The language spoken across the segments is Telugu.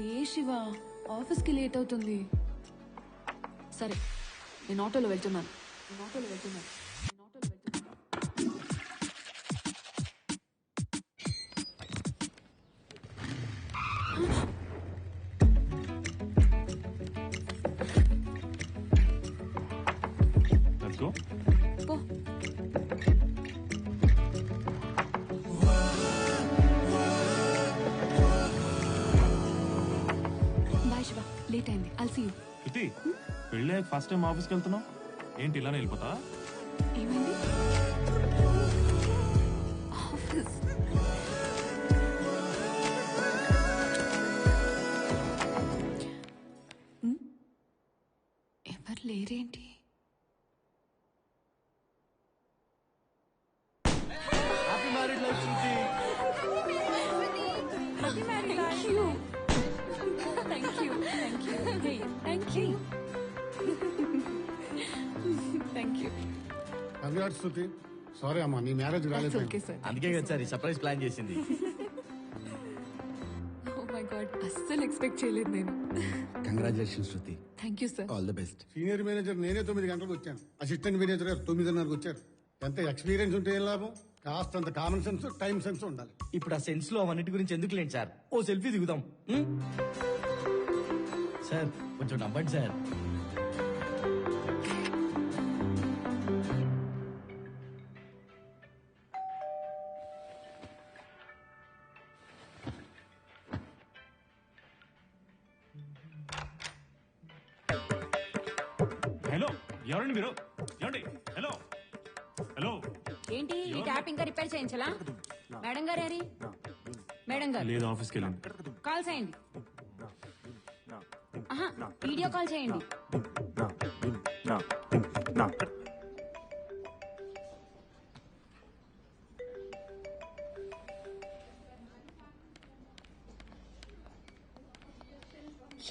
లే శివ, ఆఫీస్కి లేట్ అవుతుంది. సరే నేను ఆటోలో వెళ్తున్నాను. Let's go. పో. బాయ్ శివ, లేట్ అయింది. I'll see you. శృతి, పెళ్ళి ఫస్ట్ టైం ఆఫీస్కి వెళ్తున్నావు ఏంటి ఇలానే వెళ్ళిపోతా? ఏమైంది? ఆఫీస్ ఎవరు లేరేంటి? హ్యాపీ మ్యారీడ్ లైఫ్ శృతి. కంగ్రాట్స్ శృతి. సారీ అమ్మా, నీ మ్యారేజ్ రాలేదు. అందుకే కదా సార్ ఈ సర్ప్రైజ్ ప్లాన్ చేసింది. Oh my God, అస్సలు ఎక్స్పెక్ట్ చేయలేదు నేను. Congratulations Shruti. Thank you sir. All the best. Senior manager నేనే 9 గంటలకు వచ్చాను. అసిస్టెంట్ మేనేజర్ గారు 9:30కు వచ్చారు. ఎంత ఎక్స్పీరియన్స్ ఉంటే ఏం లాభం? కాస్తంత కామన్ సెన్స్, టైం సెన్స్ ఉండాలి. ఇప్పుడు ఆ సెన్స్ లో అవన్నిటి గురించి ఎందుకు లేండి సార్, ఓ సెల్ఫీ దిగుదాం. సార్ కొంచెం నవ్వండి సార్. హలో, ఎవరండి మీరు? ఏమండి? Hello hello. ఏంటి ఈ ట్యాప్ ఇంకా రిపేర్ చేయించలా? మేడం గారు ఏరి? మేడం గారు లేదు, ఆఫీస్కి వెళ్ళండి. కాల్ చేయండి. ఆహా, వీడియో కాల్ చేయండి.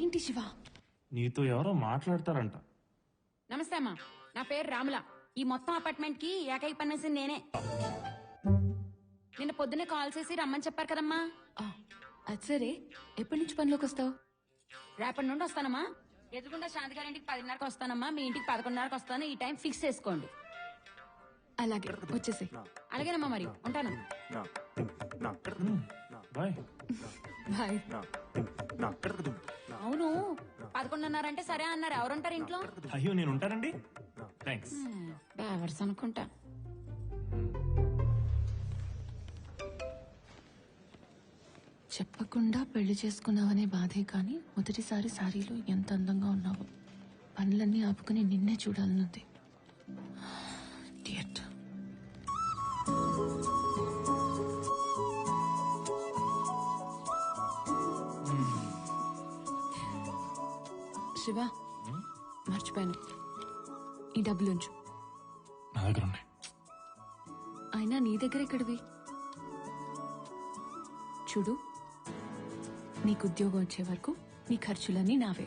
ఏంటి శివ? నీతో ఎవరో మాట్లాడతారంట. నమస్తే అమ్మా, నా పేరు రాముల. ఈ మొత్తం అపార్ట్మెంట్ కి ఏకైక పనేసి నేనే. నిన్న పొద్దునే కాల్ చేసి రమ్మని చెప్పారు కదమ్మా. అది సరే, ఎప్పటి నుంచి పనిలోకి వస్తావు? రేపటి నుండి వస్తానమ్మా. ఎదుగుండా శాంతి గారింటికి 10:30కి వస్తానమ్మా. మీ ఇంటికి 11:30కి వస్తాను. ఈ టైం ఫిక్స్ చేసుకోండి. అలాగే, వచ్చేసి. అలాగేనమ్మా, మరి ఉంటాను. Bye bye. అవును, 11:30 అంటే సరే అన్నారు. ఎవరుంటారు ఇంట్లో? అయ్యో, నేను ఉంటానండి. థ్యాంక్స్. డ్రైవర్స్ అనుకుంటా. చెప్పకుండా పెళ్లి చేసుకున్నావనే బాధే కానీ మొదటిసారి సారీలో ఎంత అందంగా ఉన్నావు. పనులన్నీ ఆపుకుని నిన్నే చూడాలనుంది. Idiot. శివ, మర్చిపోయాను. ఈ డబ్బులు ఉంచు. నా దగ్గర ఉన్నాయి. అయినా నీ దగ్గర ఎక్కడివి? చూడు, నీకు ఉద్యోగం వచ్చే వరకు నీ ఖర్చులన్నీ నావే.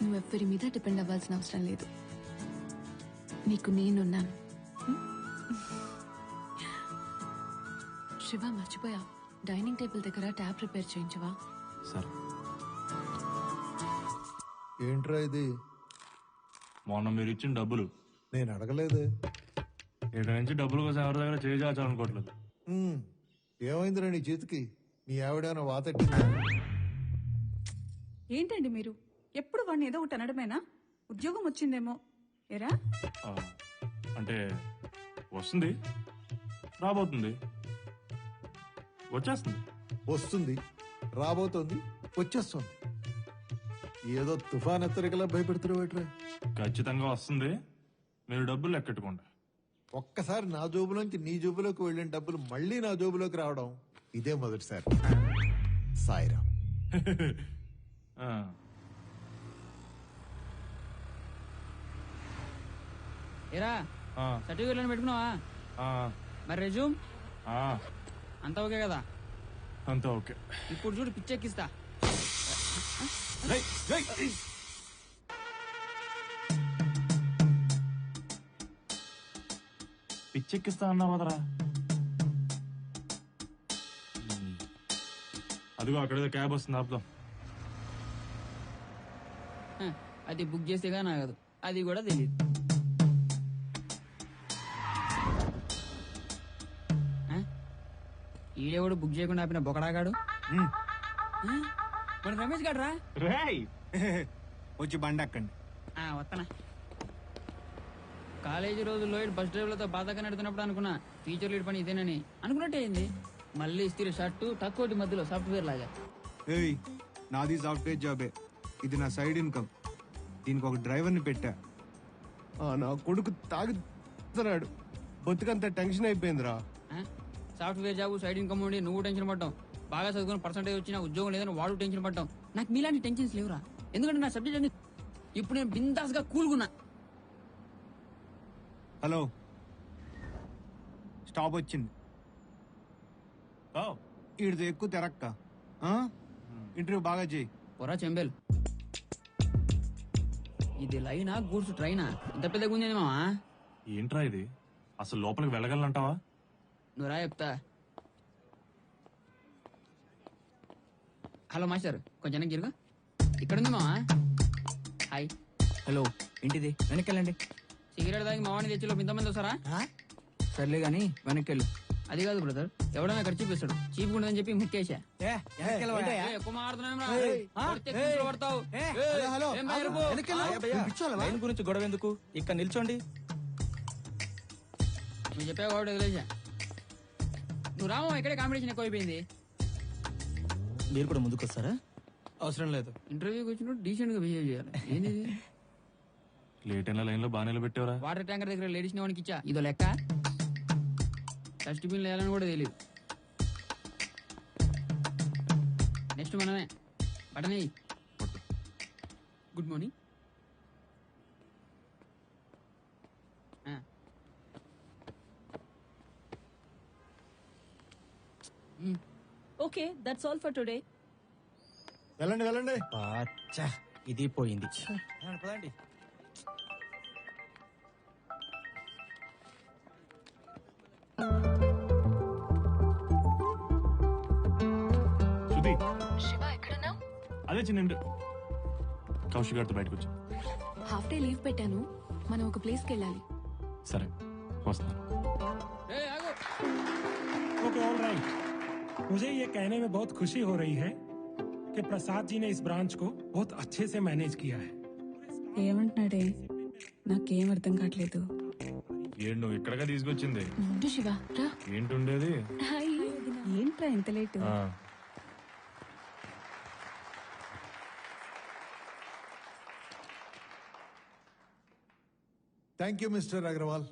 నువ్వెవ్వరి మీద డిపెండ్ అవ్వాల్సిన అవసరం లేదు. నీకు నేనున్నాను. శివ, మర్చిపోయా, డైనింగ్ టేబుల్ దగ్గర ట్యాప్ రిపేర్ చేయించవా? సరే. ఏంట్రా ఇది? మొన్న మీరు ఇచ్చిన డబ్బులు. నేను అడగలేదు. ఇక్కడ నుంచి డబ్బుల కోసం ఎవరి దగ్గర చేయాలనుకోవట్లేదు. ఏమైందిరా నీ చేతికి? నీ ఆవిడేమైనా వాతెట్టిందా? ఏంటండి మీరు ఎప్పుడు వాడిని ఏదో ఒకటి అనడమేనా? ఉద్యోగం వచ్చిందేమో ఎరా? అంటే వస్తుంది, రాబోతుంది, వచ్చేస్తుంది. వస్తుంది, రాబోతోంది, వచ్చేస్తుంది. ఏదో తుఫాన్ హెచ్చరికలా భయపెడుతున్నావు. ఖచ్చితంగా వస్తుంది. మీరు డబ్బులు లెక్కెట్టుకోండి. ఒక్కసారి నా జోబులోంచి నీ జోబులోకి వెళ్ళిన డబ్బులు మళ్ళీ నా జోబులోకి రావడం ఇదే మొదటిసారి. సాయిరామ్. ఏరా, సర్టిఫికేట్ పెట్టుకున్నావా? మరి రెజ్యూమ్ అంతా ఓకే కదా? అంతా ఓకే. ఇప్పుడు చూడు, పిచ్చెక్కిస్తా. పిచ్చెక్కిస్తా అన్నావు కదరా. అదిగో అక్కడేదో క్యాబ్ వస్తుంది ఆపుదాం. అది బుక్ చేస్తేగా నాగదు, అది కూడా తెలియదు. ఈడేవాడు బుక్ చేయకుండా ఆపిన బొకడాగాడు. మన రమేష్ గాడు రా. రేయ్ వచ్చి బండి అక్కండి. వస్తానా. కాలేజీ రోజుల్లో బస్ డ్రైవర్లతో బాధగా నడుతున్నప్పుడు అనుకున్నా టీచర్ లీడ్ పని ఇదేనని. అనుకున్నట్టే అయింది. మళ్ళీ ఇస్త్రీ షర్టు తక్కువ మధ్యలో సాఫ్ట్వేర్ లాగా. ఏయ్ నాది సాఫ్ట్వేర్ జాబే, ఇది నా సైడ్ ఇన్కమ్. దీనికి ఒక డ్రైవర్ని పెట్టా. నా కొడుకు తాగుతున్నాడు, బతుకంత టెన్షన్ అయిపోయిందిరా. సాఫ్ట్వేర్ జాబ్ సైడ్ ఇన్కమ్ ఉండి నువ్వు టెన్షన్ పడ్డావు. బాగా చదువుకుని పర్సెంటేజ్ వచ్చినా ఉద్యోగం లేదని వాడు టెన్షన్ పడ్డావు. నాకు మీలాంటి టెన్షన్స్ లేవురా. ఎందుకంటే నా సబ్జెక్ట్ అన్ని ఇప్పుడు నేను బిందాస్ గా కూల్గున్నా. హలో, స్టాప్ వచ్చింది. ఈడితో ఎక్కువ తెరక్క. ఇంటర్వ్యూ బాగా చేయి. పొరా చెంబేల్. ఇది లైనా గూడ్స్ ట్రైనా? ఇంత పెద్దగా ఉంది మావా. ఏంట్రా ఇది? అసలు లోపలికి వెళ్ళగలనంటావా? నువ్వు రా చెప్తా. హలో మాస్టర్, కొంచెం జరుగు. ఇక్కడ ఉంది మావా. హాయ్. హలో, ఏంటిది? వెనకెళ్ళండి. సిగరెట్ తాగి మావాడిని తెచ్చిలో ఇంతమంది వస్తారా? సర్లే గాని వెనకెళ్ళు. అది కాదు బ్రదర్, ఎవడన్నా ఖర్చు చూపిస్తాడు. చీప్ ఉండదని చెప్పి ముక్కేశా. ఎక్కువ మాట్లాడుతున్నావు. లైన్ గురించి గొడవ ఎందుకు? ఇక్కడ నిల్చోండి. నువ్వు చెప్పావు కాబట్టి వదిలేసా. నువ్వు రామో, ఇక్కడే కాంపిటీషన్ ఎక్కువైపోయింది. మీరు కూడా ముందుకు వస్తారా? అవసరం లేదు. ఇంటర్వ్యూకి వచ్చినప్పుడు డీసెంట్ గా బిహేవ్ చేయాలి. ఏంది లేట్ అయిన లైన్ లో బాగా నిలబెట్టావరా? వాటర్ ట్యాంకర్ దగ్గర లేడీస్ వానికి ఇచ్చా. ఇదో లెక్క. డస్ట్బిన్ వేయాలని కూడా తెలియదు. నెక్స్ట్ మనమే. Button good morning. Okay, that's all for today. వెళ్ళండి వెళ్ళండి. అచ్చా, ఇది పోయింది. పదండి. శృతి, శివ ఎక్కడున్నావు? అదే చిన్న కౌశిక్ గారితో బయటకు వచ్చా. హాఫ్ డే లీవ్ పెట్టాను. మనం ఒక ప్లేస్ కి వెళ్ళాలి. సరే వస్తాను. Okay all right. मुझे ये कहने में बहुत खुशी हो रही है कि प्रसाद जी ने इस ब्रांच को बहुत अच्छे से मैनेज किया है। ఏమంటున్నాడే? నాకేం అర్థం కావట్లేదు. ఏడు నువ్వు ఇక్కడగా తీసుకొచ్చింది. ఉండు శివ, రా. ఏంటుండేది? హాయ్. ఏంట్రా ఇంత late? Thank you mister Agarwal.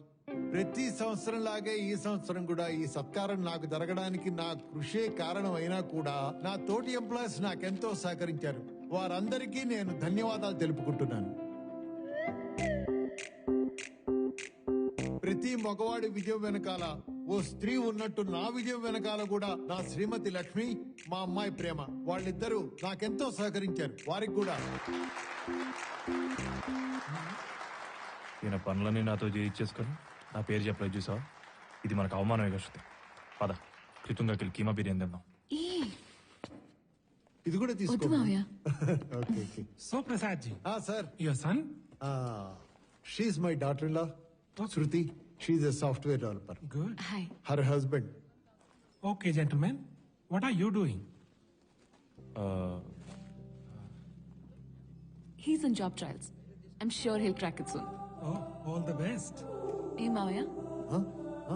ప్రతి సంవత్సరం లాగే ఈ సంవత్సరం కూడా ఈ సత్కారం నాకు జరగడానికి నా కృషే కారణం అయినా కూడా నా తోటి ఎంప్లాయీస్ నాకెంతో సహకరించారు. వారందరికీ నేను ధన్యవాదాలు తెలుపుకుంటున్నాను. ప్రతి మగవాడి విజయం వెనకాల ఓ స్త్రీ ఉన్నట్టు నా విజయం వెనకాల కూడా నా శ్రీమతి లక్ష్మి, మా అమ్మాయి ప్రేమ, వాళ్ళిద్దరూ నాకెంతో సహకరించారు. వారికి కూడా ఈయన పనులన్నీ నాతో చేయించేసుకొని నా పేరు చెప్పలేదు చూసావా? ఇది మనకు అవమానమే కదా శృతి. పద కృతంగాకి కీమా బిర్యానీ తిందాం. ఇది కూడా వద్దు తీసుకో. మావయ్య. Okay okay. So Prasad ji, sir, your son? She's my daughter in law Shruti. She's a software developer. Good. Hi. Her husband. Okay, gentlemen, what are you doing? He's in job trials. I'm sure he'll crack it soon. Oh, all the best. ఏ మావయ్య? ఆ